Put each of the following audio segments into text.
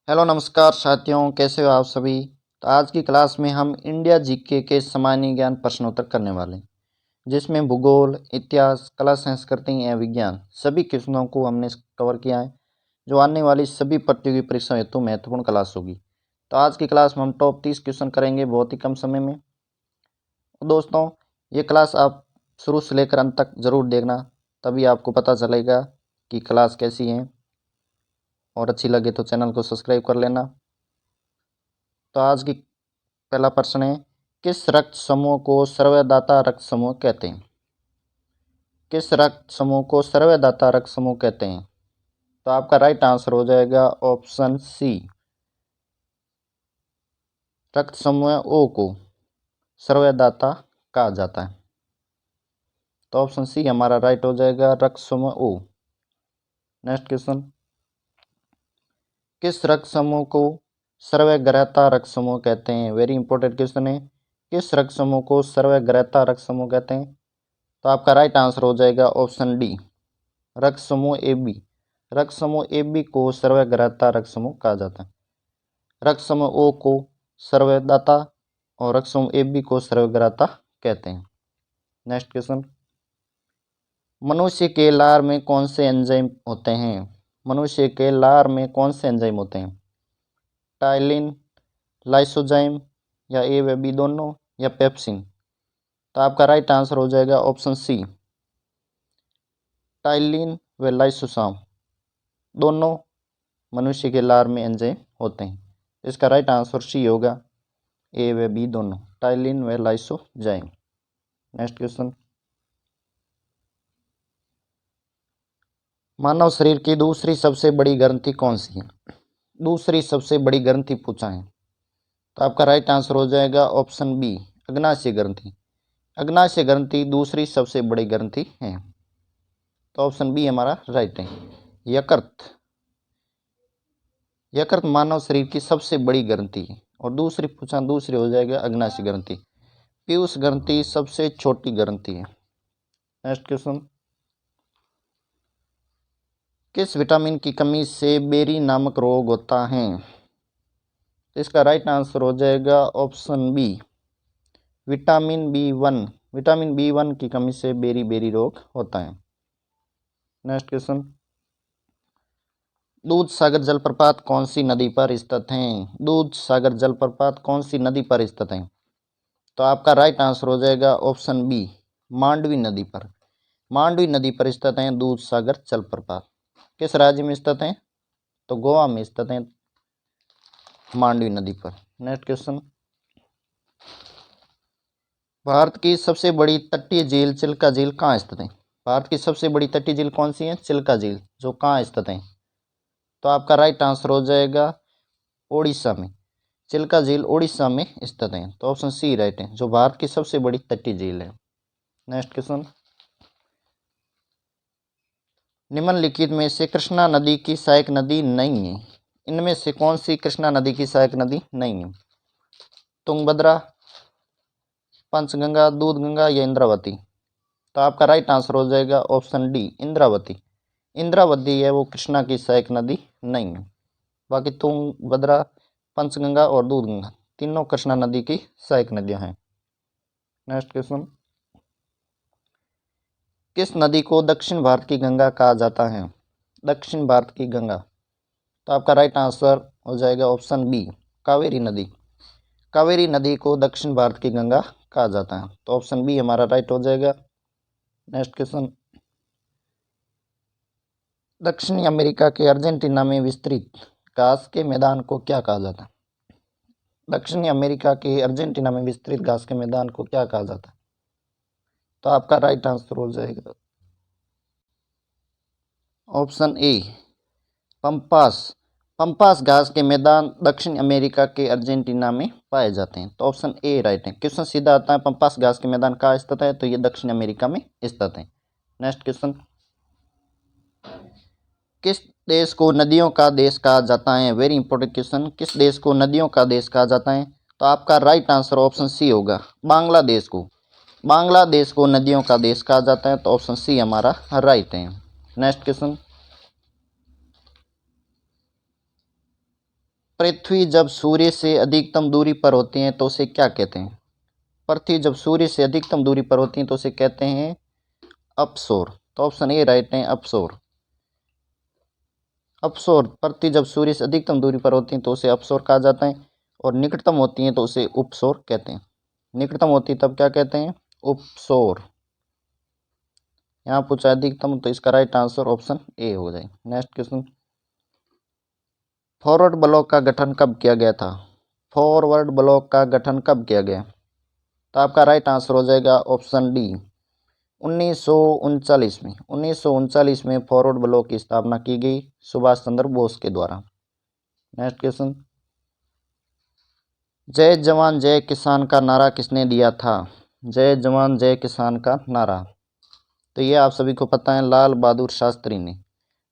Hello नमस्कार साथियों, कैसे हो आप सभी। तो आज की क्लास में हम इंडिया जीके के सामान्य ज्ञान प्रश्नोत्तर करने वाले हैं, जिसमें भूगोल, इतिहास, कला, संस्कृति एवं विज्ञान सभी क्वेश्चनों को हमने कवर किया है, जो आने वाली सभी प्रतियोगी परीक्षा हेतु महत्वपूर्ण क्लास होगी। तो आज की क्लास में हम टॉप 30 क्वेश्चन करेंगे बहुत ही कम समय में। तो दोस्तों, ये क्लास आप शुरू से लेकर अंत तक जरूर देखना, तभी आपको पता चलेगा कि क्लास कैसी है, और अच्छी लगे तो चैनल को सब्सक्राइब कर लेना। तो आज की पहला प्रश्न है, किस रक्त समूह को सर्वदाता रक्त समूह कहते हैं। किस रक्त समूह को सर्वदाता रक्त समूह कहते हैं। तो आपका राइट आंसर हो जाएगा ऑप्शन सी, रक्त समूह ओ को सर्वदाता कहा जाता है। तो ऑप्शन सी हमारा राइट हो जाएगा, रक्त समूह ओ। नेक्स्ट क्वेश्चन, किस रक्त समूह को सर्वग्रहता रक्त समूह कहते हैं। वेरी इंपॉर्टेंट क्वेश्चन है, किस रक्त समूह को सर्वग्रहता रक्त समूह कहते हैं। तो आपका राइट आंसर हो जाएगा ऑप्शन डी, रक्त समूह ए बी। रक्त समूह ए बी को सर्वग्रहता रक्त समूह कहा जाता है। रक्त समूह ओ को सर्वदाता और रक्त समूह ए बी को सर्वग्रहता कहते हैं। नेक्स्ट क्वेश्चन, मनुष्य के लार में कौन से एंजाइम होते हैं। मनुष्य के लार में कौन से एंजाइम होते हैं। टाइलिन, लाइसोजाइम, या ए व बी दोनों, या पेप्सिन। तो आपका राइट आंसर हो जाएगा ऑप्शन सी, टाइलिन व लाइसोजाइम दोनों मनुष्य के लार में एंजाइम होते हैं। इसका राइट आंसर सी होगा, ए व बी दोनों, टाइलिन व लाइसोजाइम। नेक्स्ट क्वेश्चन, मानव शरीर की दूसरी सबसे बड़ी ग्रंथि कौन सी है। दूसरी सबसे बड़ी ग्रंथि पूछा है। तो आपका राइट आंसर हो जाएगा ऑप्शन बी, अग्नाशय ग्रंथि। अग्नाशय ग्रंथि दूसरी सबसे बड़ी ग्रंथि है। तो ऑप्शन बी हमारा राइट है। यकृत, यकृत मानव शरीर की सबसे बड़ी ग्रंथि है, और दूसरी पूछा, दूसरी हो जाएगा अग्नाशय ग्रंथि। पीयूष ग्रंथि सबसे छोटी ग्रंथि है। नेक्स्ट क्वेश्चन, किस विटामिन की कमी से बेरी नामक रोग होता है। इसका राइट आंसर हो जाएगा option B, vitamin B 1। Vitamin B 1 की कमी से बेरी बेरी रोग होता है। नेक्स्ट क्वेश्चन, दूध सागर जलप्रपात कौन सी नदी पर स्थित है। दूध सागर जलप्रपात कौन सी नदी पर स्थित है। तो आपका राइट आंसर हो जाएगा ऑप्शन बी, मांडवी नदी पर। मांडवी नदी पर स्थित है दूध सागर जलप्रपात। किस राज्य में स्थित है। तो गोवा में स्थित है मांडवी नदी पर। नेक्स्ट क्वेश्चन, भारत की सबसे बड़ी तटीय झील चिल्का झील कहाँ स्थित है। भारत की सबसे बड़ी तटीय झील कौन सी है, चिल्का झील, जो कहाँ स्थित है। तो आपका राइट आंसर हो जाएगा ओडिशा में। चिल्का झील ओडिशा में स्थित है। तो ऑप्शन सी राइट है, जो भारत की सबसे बड़ी तटीय झील है। नेक्स्ट क्वेश्चन, निम्नलिखित में से कृष्णा नदी की सहायक नदी नहीं है। इनमें से कौन सी कृष्णा नदी की सहायक नदी नहीं है। तुंगभद्रा, पंचगंगा, दूधगंगा, या इंद्रावती। तो आपका राइट आंसर हो जाएगा ऑप्शन डी, इंद्रावती। इंद्रावती है वो कृष्णा की सहायक नदी नहीं है। बाकी तुंगभद्रा, पंचगंगा और दूधगंगा तीनों कृष्णा नदी की सहायक नदियां हैं। नेक्स्ट क्वेश्चन, किस नदी को दक्षिण भारत की गंगा कहा जाता है। दक्षिण भारत की गंगा। तो आपका राइट आंसर हो जाएगा ऑप्शन बी, कावेरी नदी। कावेरी नदी को दक्षिण भारत की गंगा कहा जाता है। तो ऑप्शन बी हमारा राइट हो जाएगा। नेक्स्ट क्वेश्चन, दक्षिणी अमेरिका के अर्जेंटीना में विस्तृत घास के मैदान को क्या कहा जाता है। दक्षिणी अमेरिका के अर्जेंटीना में विस्तृत घास के मैदान को क्या कहा जाता है। तो आपका राइट आंसर हो जाएगा ऑप्शन ए, पंपास। पंपास घास के मैदान दक्षिण अमेरिका के अर्जेंटीना में पाए जाते हैं। तो ऑप्शन ए राइट है। क्वेश्चन सीधा आता है, पंपास घास के मैदान कहाँ स्थित है। तो ये दक्षिण अमेरिका में स्थित है। नेक्स्ट क्वेश्चन, किस देश को नदियों का देश कहा जाता है। वेरी इंपॉर्टेंट क्वेश्चन, किस देश को नदियों का देश कहा जाता है। तो आपका राइट आंसर ऑप्शन सी होगा, बांग्लादेश को। बांग्लादेश को नदियों का देश कहा जाता है। तो ऑप्शन सी हमारा राइट है। नेक्स्ट क्वेश्चन, पृथ्वी जब सूर्य से अधिकतम दूरी पर होती है तो उसे क्या कहते हैं? पृथ्वी जब सूर्य से अधिकतम दूरी पर होती है तो उसे कहते हैं अपसोर। तो ऑप्शन ए राइट है, अपसोर। अपसोर, पृथ्वी जब सूर्य से अधिकतम दूरी पर होती है तो उसे अपसोर कहा जाता है, और निकटतम होती है तो उसे उपसोर कहते हैं। निकटतम होती है तब क्या कहते हैं? उपसोर। यहाँ पूछा अधिकतम, तो इसका राइट आंसर ऑप्शन ए हो जाए। नेक्स्ट क्वेश्चन, फॉरवर्ड ब्लॉक का गठन कब किया गया था? फॉरवर्ड ब्लॉक का गठन कब किया गया? तो आपका राइट आंसर हो जाएगा ऑप्शन डी, 1939 में। 1939 में फॉरवर्ड ब्लॉक की स्थापना की गई सुभाष चंद्र बोस के द्वारा। नेक्स्ट क्वेश्चन, जय जवान जय किसान का नारा किसने दिया था? जय जवान जय किसान का नारा, तो ये आप सभी को पता है, लाल बहादुर शास्त्री ने।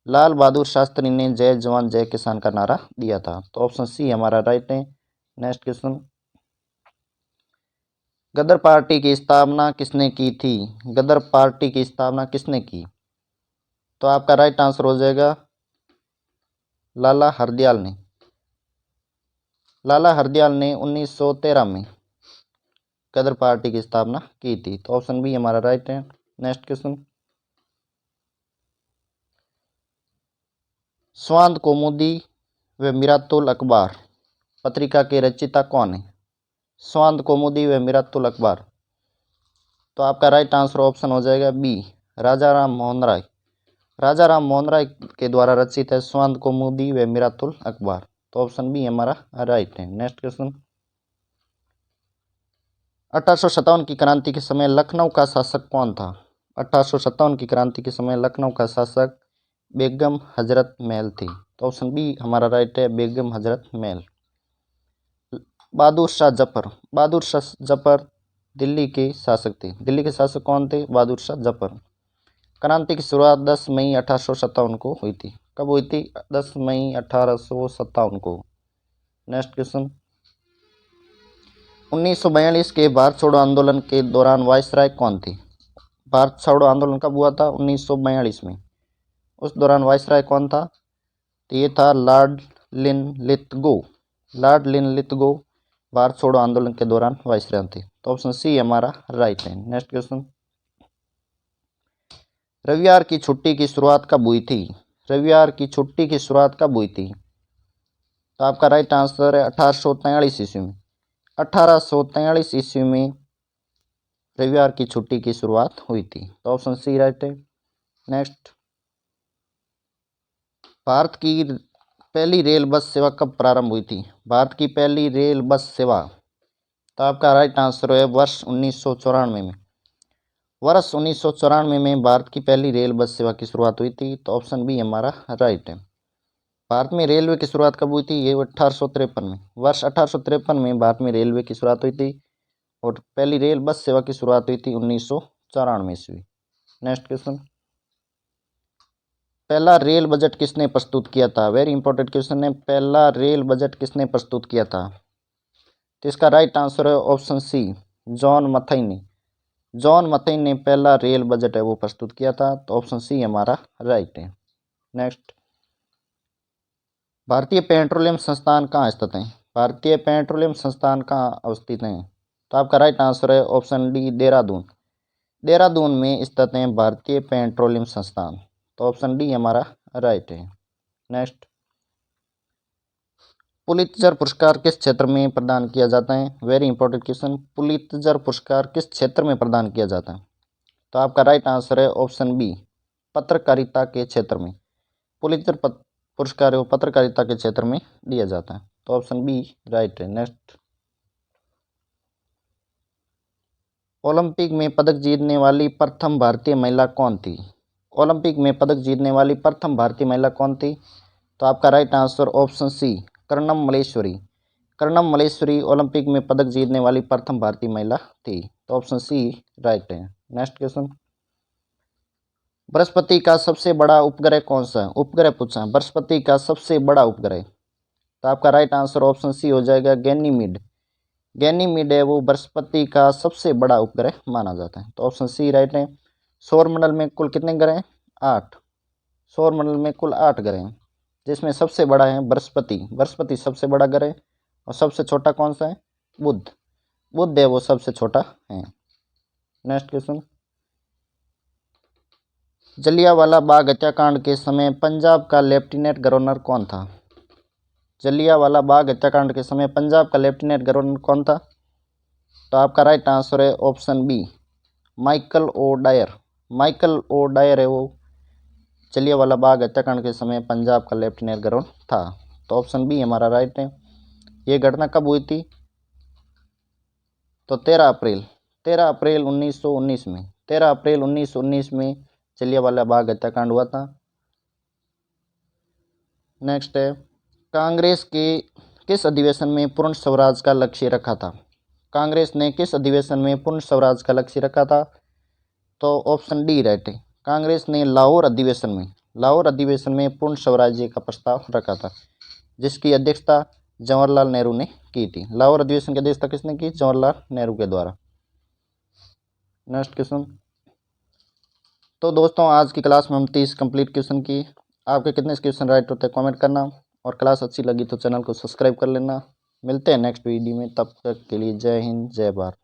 लाल बहादुर शास्त्री ने जय जवान जय किसान का नारा दिया था। तो ऑप्शन सी हमारा राइट है। नेक्स्ट क्वेश्चन, गदर पार्टी की स्थापना किसने की थी? गदर पार्टी की स्थापना किसने की? तो आपका राइट आंसर हो जाएगा लाला हरदयाल ने। लाला हरदयाल ने 1913 में गदर पार्टी की स्थापना की थी। तो ऑप्शन बी हमारा राइट है। नेक्स्ट क्वेश्चन, स्वांत कौमुदी व मिरातुल अखबार पत्रिका के रचयिता कौन है? स्वांत कौमुदी व मिरातुल अखबार, तो आपका राइट आंसर ऑप्शन हो जाएगा बी, राजा राम मोहन राय। राजा राम मोहन राय के द्वारा रचित है स्वांत कौमुदी व मिरातुल अखबार। तो ऑप्शन बी हमारा राइट है। नेक्स्ट क्वेश्चन, 1857 की क्रांति के समय लखनऊ का शासक कौन था? 1857 की क्रांति के समय लखनऊ का शासक बेगम हजरत महल थी। तो ऑप्शन बी हमारा राइट है, बेगम हजरत महल। बहादुर शाह जफर, बहादुर शाह जफर दिल्ली के शासक थे। दिल्ली के शासक कौन थे? बहादुर शाह जफर। क्रांति की शुरुआत 10 मई 1857 को हुई थी। कब हुई थी? 10 मई 1857 को। नेक्स्ट क्वेश्चन, 1942 के भारत छोड़ो आंदोलन के दौरान वायसराय कौन थे? भारत छोड़ो आंदोलन कब हुआ था? 1942 में। उस दौरान वायसराय कौन था? तो ये था Lord Linlithgow. Lord Linlithgow Bharat छोड़ो आंदोलन के दौरान वायसराय थे। तो ऑप्शन सी हमारा राइट है। नेक्स्ट क्वेश्चन, रविवार की छुट्टी की शुरुआत कब हुई थी? रविवार की छुट्टी की शुरुआत कब हुई थी? तो आपका राइट आंसर है 1843 ईस्वी में। 1843 ईस्वी में रविवार की छुट्टी की शुरुआत हुई थी। तो ऑप्शन सी राइट है। नेक्स्ट, भारत की पहली रेल बस सेवा कब प्रारंभ हुई थी? भारत की पहली रेल बस सेवा, तो आपका राइट आंसर है वर्ष 1994 में। वर्ष 1994 में भारत की पहली रेल बस सेवा की शुरुआत हुई थी। तो ऑप्शन बी हमारा राइट है। भारत में रेलवे की शुरुआत कब हुई थी? ये 1853 में। वर्ष 1853 में भारत में रेलवे की शुरुआत हुई थी, और पहली रेल बस सेवा की शुरुआत हुई थी 1994 ईस्वी। नेक्स्ट क्वेश्चन, पहला रेल बजट किसने प्रस्तुत किया था? वेरी इंपॉर्टेंट क्वेश्चन है, पहला रेल बजट किसने प्रस्तुत किया था? तो इसका राइट आंसर है ऑप्शन सी, जॉन मथाई ने। जॉन मथाई ने पहला रेल बजट है वो प्रस्तुत किया था। तो ऑप्शन सी हमारा राइट है। नेक्स्ट, भारतीय पेट्रोलियम संस्थान कहाँ स्थित है? भारतीय पेट्रोलियम संस्थान कहाँ अवस्थित है? तो आपका राइट आंसर है ऑप्शन डी, देहरादून। देहरादून में स्थित है भारतीय पेट्रोलियम संस्थान। तो ऑप्शन डी हमारा राइट है। नेक्स्ट, पुलित्जर पुरस्कार किस क्षेत्र में प्रदान किया जाता है? वेरी इंपॉर्टेंट क्वेश्चन, पुलित्जर पुरस्कार किस क्षेत्र में प्रदान किया जाता है? तो आपका राइट आंसर है ऑप्शन बी, पत्रकारिता के क्षेत्र में। पुलित्जर पुरस्कार वो पत्रकारिता के क्षेत्र में दिया जाता है। तो ऑप्शन बी राइट है। नेक्स्ट, ओलंपिक में पदक जीतने वाली प्रथम भारतीय महिला कौन थी? ओलंपिक में पदक जीतने वाली प्रथम भारतीय महिला कौन थी? तो आपका right answer option C, Karnam Malleswari. Karnam Malleswari Olympic में पदक जीतने वाली प्रथम भारतीय महिला थी। तो ऑप्शन सी राइट है। नेक्स्ट क्वेश्चन, बृहस्पति का सबसे बड़ा उपग्रह कौन सा है? उपग्रह पूछा, बृहस्पति का सबसे बड़ा उपग्रह। तो आपका राइट आंसर ऑप्शन सी हो जाएगा, गैनीमीड। गैनीमीड है वो बृहस्पति का सबसे बड़ा उपग्रह माना जाता है। तो ऑप्शन सी राइट है। सौरमंडल में कुल कितने ग्रह हैं? 8। सौरमंडल में कुल 8 ग्रह हैं। जिसमें सबसे बड़ा है बृहस्पति। बृहस्पति सबसे बड़ा ग्रह है और सबसे छोटा कौन सा है? बुध। बुध है वो सबसे छोटा है। नेक्स्ट क्वेश्चन, जलियांवाला बाग हत्याकांड के समय पंजाब का लेफ्टिनेंट गवर्नर कौन था? जलियांवाला बाग हत्याकांड के समय पंजाब का लेफ्टिनेंट गवर्नर कौन था? तो आपका राइट आंसर है option B, Michael O'Dwyer. Michael O'Dwyer है वो जलियांवाला बाग हत्याकांड के समय पंजाब का लेफ्टिनेंट गवर्नर था। तो ऑप्शन बी हमारा राइट है। ये घटना कब हुई थी? तो 13 अप्रैल 1919 में 13 अप्रैल 1919 में जलियांवाला बाग हत्याकांड हुआ था। नेक्स्ट है, कांग्रेस के किस अधिवेशन में पूर्ण स्वराज का लक्ष्य रखा था? कांग्रेस ने किस अधिवेशन में पूर्ण स्वराज का लक्ष्य रखा था? तो ऑप्शन डी राइट है। कांग्रेस ने लाहौर अधिवेशन में पूर्ण स्वराज्य का प्रस्ताव रखा था, जिसकी अध्यक्षता जवाहरलाल नेहरू ने की थी। लाहौर अधिवेशन की अध्यक्षता किसने की? जवाहरलाल नेहरू के द्वारा। नेक्स्ट क्वेश्चन, तो दोस्तों आज की क्लास में हम 30 कंप्लीट क्वेश्चन की। आपके कितने क्वेश्चन राइट होते हैं कमेंट करना, और क्लास अच्छी लगी तो चैनल को सब्सक्राइब कर लेना। मिलते हैं नेक्स्ट वीडियो में, तब तक के लिए जय हिंद जय भारत।